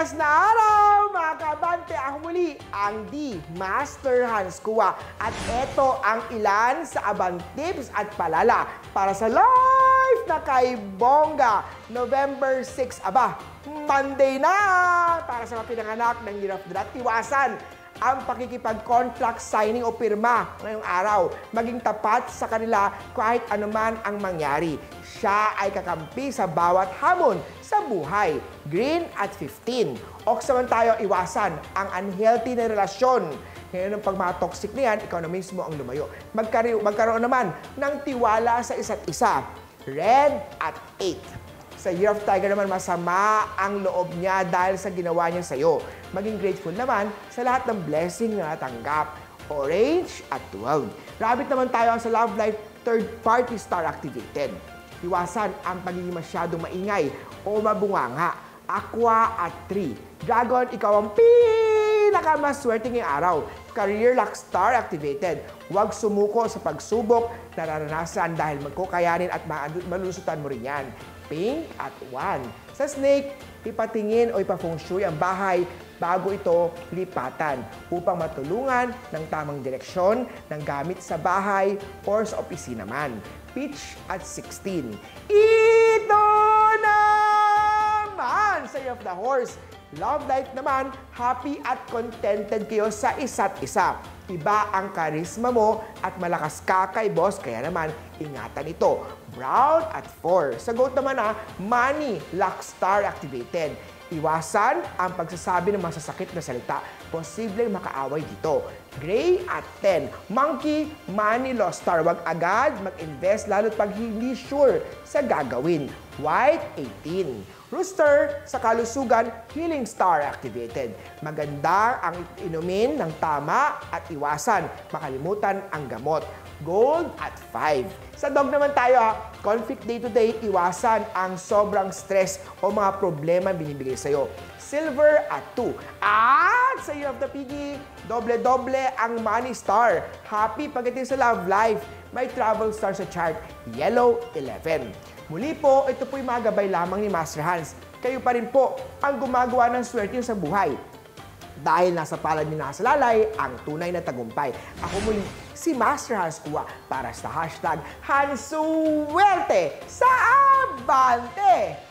Parehas na araw, mga kabante. Ako muli, ang D. Master Hans Kua. At ito ang ilan sa abang tips at palala para sa live na kay Bongga. November 6, aba, Monday na! Para sa mga pinanganak ng Year of the Rat, iwasan ang pakikipag-contract signing o pirma ngayong araw. Maging tapat sa kanila kahit anuman ang mangyari. Siya ay kakampi sa bawat hamon sa buhay. Green at 15. O saman tayo iwasan ang unhealthy na relasyon. Ngayon, pag mga toxic na yan, ikaw na mismo ang lumayo. Magkaroon naman ng tiwala sa isa't isa. Red at 8. Sa Year of Tiger naman, masama ang loob niya dahil sa ginawa niya sa'yo. Maging grateful naman sa lahat ng blessing na natanggap. Orange at 12. Rabbit naman tayo sa Love Life, third party star activated. Iwasan ang pagiging masyadong maingay o mabunganga. Aqua at 3. Dragon, ikaw ang pinakamaswerte ngayong araw. Career luck star activated. Huwag sumuko sa pagsubok, nararanasan dahil magkukayanin at malulusutan mo rin yan. Pink at 1. Sa snake, ipatingin o ipafeng shui ang bahay bago ito lipatan upang matulungan ng tamang direksyon ng gamit sa bahay or sa opisina man. Peach at 16. Ito naman sa Year of the Horse. Love life naman, happy at contented kayo sa isa't isa. Iba ang karisma mo at malakas ka kay boss, kaya naman ingatan ito. Brown at 4. Sa goat naman money, luck star activated. Iwasan ang pagsasabi ng masasakit na salita. Posibleng makaaway dito. Gray at 10. Monkey, money, lost star. Huwag agad mag-invest lalo't pag hindi sure sa gagawin. White, 18. Rooster, sa kalusugan, healing star activated. Maganda ang inumin ng tama at iwasan makalimutan ang gamot. Gold at 5. Sa dog naman tayo, conflict day-to-day, iwasan ang sobrang stress o mga problema binibigay sa'yo. Silver at 2. At sa Year of the Piggy, doble-doble ang money star. Happy pagdating sa love life. May travel star sa chart. Yellow, 11. Muli po, ito po'y magabay lamang ni Master Hans. Kayo pa rin po ang gumagawa ng swerte sa buhay. Dahil nasa palad ni Nasalalay ang tunay na tagumpay. Ako muli, si Master Hans Kua para sa hashtag Hansuwerte sa Abante!